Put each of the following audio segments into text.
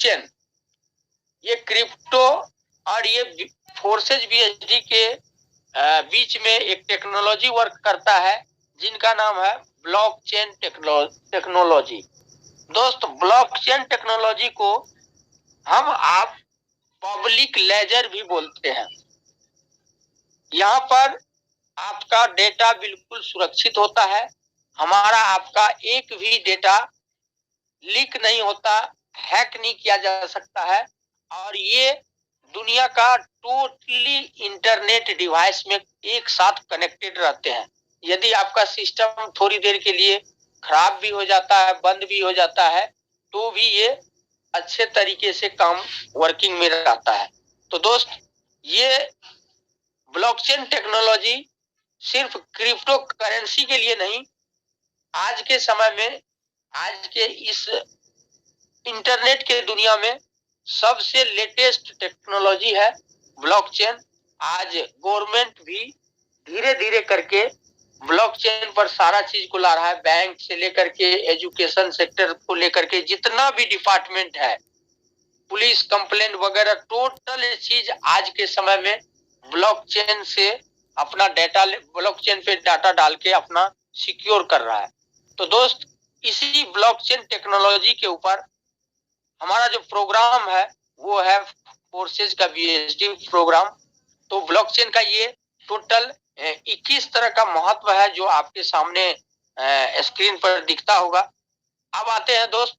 Blockchain, ये crypto और ये फोर्सेज बीएसडी के बीच में एक टेक्नोलॉजी वर्क करता है जिनका नाम है ब्लॉकचेन टेक्नोलॉजी। दोस्त, ब्लॉकचेन टेक्नोलॉजी को हम आप पब्लिक लेजर भी बोलते हैं। यहाँ पर आपका डेटा बिल्कुल सुरक्षित होता है, हमारा आपका एक भी डेटा लीक नहीं होता, हैक नहीं किया जा सकता है, और ये दुनिया का टोटली इंटरनेट डिवाइस में एक साथ कनेक्टेड रहते हैं। यदि आपका सिस्टम थोड़ी देर के लिए खराब भी हो जाता है, बंद भी हो जाता है, तो भी ये अच्छे तरीके से काम वर्किंग में रहता है। तो दोस्त, ये ब्लॉकचेन टेक्नोलॉजी सिर्फ क्रिप्टो करेंसी के लिए नहीं, आज के समय में, आज के इस इंटरनेट के दुनिया में सबसे लेटेस्ट टेक्नोलॉजी है ब्लॉकचेन। आज गवर्नमेंट भी धीरे धीरे करके ब्लॉकचेन पर सारा चीज को ला रहा है, बैंक से लेकर के एजुकेशन सेक्टर को लेकर के जितना भी डिपार्टमेंट है, पुलिस कंप्लेंट वगैरह, टोटल चीज आज के समय में ब्लॉकचेन से अपना डाटा, ब्लॉकचेन पे डाटा डाल के अपना सिक्योर कर रहा है। तो दोस्त, इसी ब्लॉकचेन टेक्नोलॉजी के ऊपर हमारा जो प्रोग्राम है वो है फोर्सेज का बीएसडी प्रोग्राम। तो ब्लॉकचेन का ये टोटल 21 तरह का महत्व है जो आपके सामने स्क्रीन पर दिखता होगा। अब आते हैं दोस्त,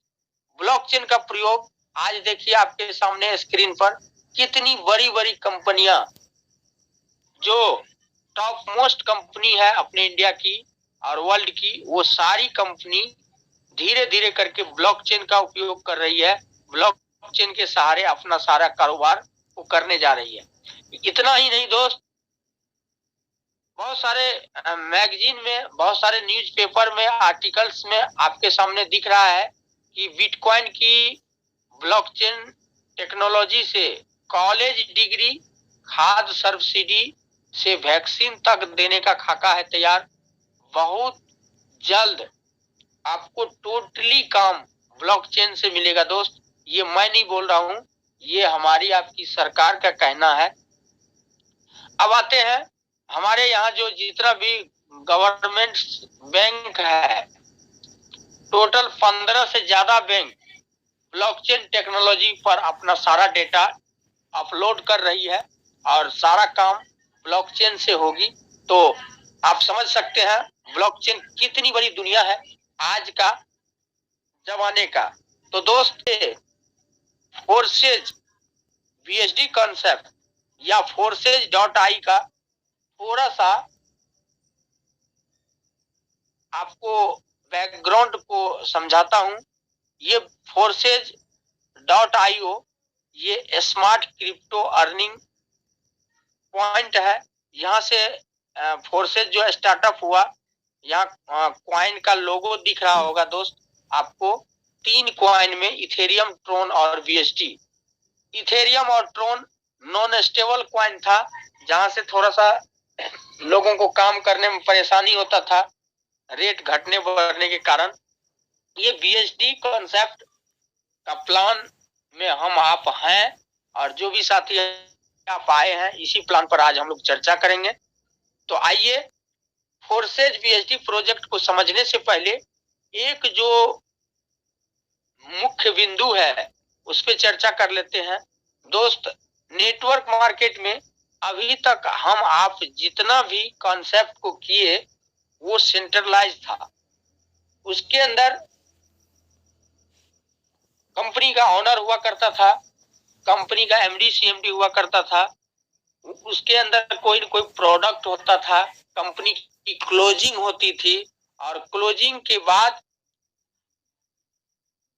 ब्लॉकचेन का प्रयोग आज देखिए आपके सामने स्क्रीन पर, कितनी बड़ी बड़ी कंपनियां, जो टॉप मोस्ट कंपनी है अपने इंडिया की और वर्ल्ड की, वो सारी कंपनी धीरे धीरे करके ब्लॉकचेन का उपयोग कर रही है, ब्लॉकचेन के सहारे अपना सारा कारोबार वो करने जा रही है। इतना ही नहीं दोस्त, बहुत सारे मैगजीन में, बहुत सारे न्यूज़पेपर में, आर्टिकल्स में आपके सामने दिख रहा है कि बिटकॉइन की ब्लॉकचेन टेक्नोलॉजी से कॉलेज डिग्री, खाद सब्सिडी से वैक्सीन तक देने का खाका है तैयार। बहुत जल्द आपको टोटली काम ब्लॉकचेन से मिलेगा दोस्त। ये मैं नहीं बोल रहा हूं, ये हमारी आपकी सरकार का कहना है। अब आते हैं हमारे यहाँ जो जितना भी गवर्नमेंट बैंक है, टोटल 15 से ज्यादा बैंक ब्लॉकचेन टेक्नोलॉजी पर अपना सारा डेटा अपलोड कर रही है और सारा काम ब्लॉकचेन से होगी। तो आप समझ सकते हैं ब्लॉकचेन कितनी बड़ी दुनिया है आज का जमाने का। तो दोस्त, फोर्सेज बीएसडी कॉन्सेप्ट या forces.ai का थोड़ा सा आपको बैकग्राउंड को समझाता हूं। ये forces.io ये स्मार्ट क्रिप्टो अर्निंग पॉइंट है। यहाँ से फोर्सेज जो स्टार्टअप हुआ, यहाँ क्वाइन का लोगो दिख रहा होगा दोस्त आपको। 3 क्वाइन में इथेरियम, ट्रोन और बीएसडी। इथेरियम और ट्रोन नॉन स्टेबल क्वाइन था, जहां से थोड़ा सा लोगों को काम करने में परेशानी होता था रेट घटने बढ़ने के कारण। ये बीएसडी कॉन्सेप्ट का प्लान में हम आप हैं, और जो भी साथी आप आए हैं, इसी प्लान पर आज हम लोग चर्चा करेंगे। तो आइए, फोर्सेज बीएसडी प्रोजेक्ट को समझने से पहले एक जो मुख्य बिंदु है उस पर चर्चा कर लेते हैं। दोस्त, नेटवर्क मार्केट में अभी तक हम आप जितना भी कॉन्सेप्ट को किए वो सेंट्रलाइज था। उसके अंदर कंपनी का ओनर हुआ करता था, कंपनी का एमडी सीएमडी हुआ करता था, उसके अंदर कोई न कोई प्रोडक्ट होता था, कंपनी की क्लोजिंग होती थी, और क्लोजिंग के बाद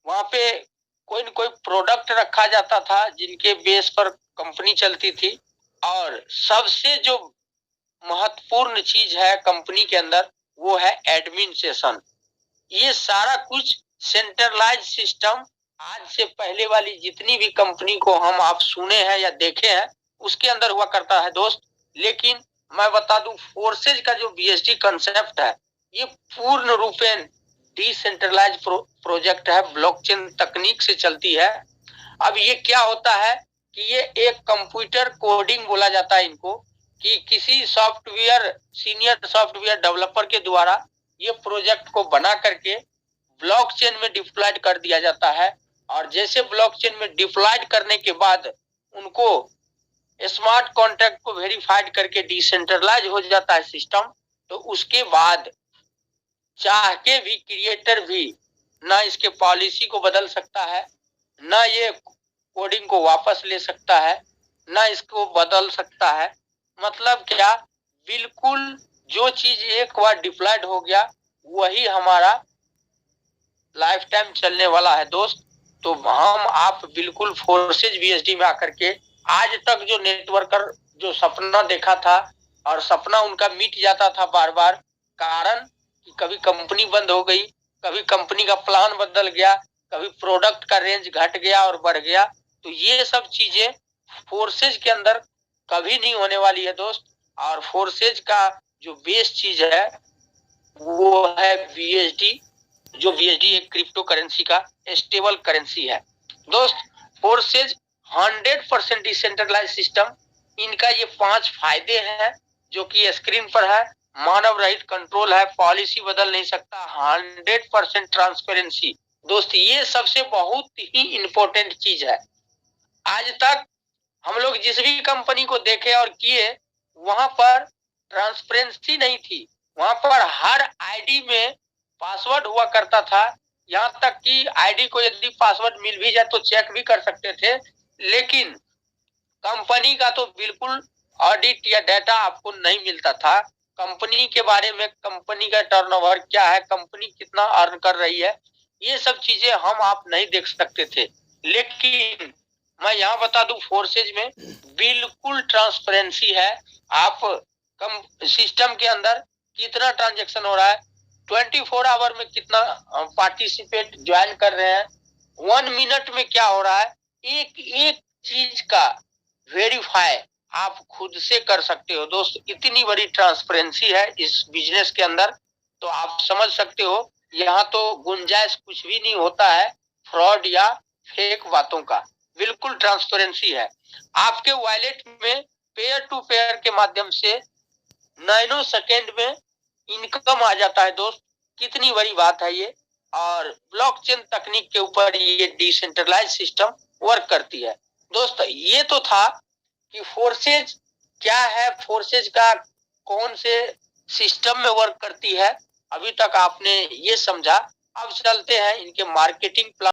वहां पे कोई न कोई प्रोडक्ट रखा जाता था जिनके बेस पर कंपनी चलती थी। और सबसे जो महत्वपूर्ण चीज है कंपनी के अंदर वो है एडमिनिस्ट्रेशन। ये सारा कुछ सेंट्रलाइज सिस्टम आज से पहले वाली जितनी भी कंपनी को हम आप सुने हैं या देखे हैं उसके अंदर हुआ करता है दोस्त। लेकिन मैं बता दूं, फोर्सेज का जो बीएसडी कंसेप्ट है ये पूर्ण रूपेण डिसेंट्रलाइज प्रोजेक्ट है, ब्लॉकचेन तकनीक से चलती है। अब ये क्या होता है कि ये एक कंप्यूटर कोडिंग बोला जाता है इनको, कि किसी सॉफ्टवेयर सीनियर सॉफ्टवेयर डेवलपर के द्वारा ये प्रोजेक्ट को बना करके ब्लॉकचेन में डिप्लॉयड कर दिया जाता है। और जैसे ब्लॉकचेन में डिप्लॉयड करने के बाद उनको स्मार्ट कॉन्ट्रैक्ट को वेरीफाइड करके डिसेंट्रलाइज हो जाता है सिस्टम, तो उसके बाद चाह के भी क्रिएटर भी ना इसके पॉलिसी को बदल सकता है, ना ये कोडिंग को वापस ले सकता है, ना इसको बदल सकता है। मतलब क्या, बिल्कुल जो चीज एक बार डिप्लॉयड हो गया वही हमारा लाइफ टाइम चलने वाला है दोस्त। तो हम आप बिल्कुल फोर्सेज वीएसडी में आकर के आज तक जो नेटवर्कर जो सपना देखा था और सपना उनका मिट जाता था बार बार, कारण कि कभी कंपनी बंद हो गई, कभी कंपनी का प्लान बदल गया, कभी प्रोडक्ट का रेंज घट गया और बढ़ गया, तो ये सब चीजें फोर्सेज के अंदर कभी नहीं होने वाली है दोस्त। और फोर्सेज का जो बेस चीज है वो है वीएसडी, जो वीएसडी एक क्रिप्टो करेंसी का स्टेबल करेंसी है दोस्त। फोर्सेज 100% डिसेंट्रलाइज सिस्टम, इनका ये 5 फायदे हैं जो कि स्क्रीन पर है। मानव रहित कंट्रोल है, पॉलिसी बदल नहीं सकता, 100% ट्रांसपेरेंसी दोस्त, ये सबसे बहुत ही इंपॉर्टेंट चीज है। आज तक हम लोग जिस भी कंपनी को देखे और किए वहां पर ट्रांसपेरेंसी नहीं थी, वहां पर हर आईडी में पासवर्ड हुआ करता था, यहाँ तक कि आईडी को यदि पासवर्ड मिल भी जाए तो चेक भी कर सकते थे, लेकिन कंपनी का तो बिल्कुल ऑडिट या डाटा आपको नहीं मिलता था। कंपनी के बारे में, कंपनी का टर्नओवर क्या है, कंपनी कितना अर्न कर रही है, ये सब चीजें हम आप नहीं देख सकते थे। लेकिन मैं यहाँ बता दूं, फोर्सेज में बिल्कुल ट्रांसपेरेंसी है। आप सिस्टम के अंदर कितना ट्रांजैक्शन हो रहा है, 24 आवर में कितना पार्टिसिपेट ज्वाइन कर रहे हैं, 1 मिनट में क्या हो रहा है, एक एक चीज का वेरीफाई आप खुद से कर सकते हो दोस्त। इतनी बड़ी ट्रांसपेरेंसी है इस बिजनेस के अंदर, तो आप समझ सकते हो यहाँ तो गुंजाइश कुछ भी नहीं होता है फ्रॉड या फेक बातों का, बिल्कुल ट्रांसपेरेंसी है। आपके वॉलेट में पेयर टू पेयर के माध्यम से नैनो सेकेंड में इनकम आ जाता है दोस्त, कितनी बड़ी बात है ये। और ब्लॉकचेन तकनीक के ऊपर ये डिसेंट्रलाइज सिस्टम वर्क करती है दोस्त। ये तो था कि फोर्सेज क्या है, फोर्सेज का कौन से सिस्टम में वर्क करती है, अभी तक आपने ये समझा। अब चलते हैं इनके मार्केटिंग प्लान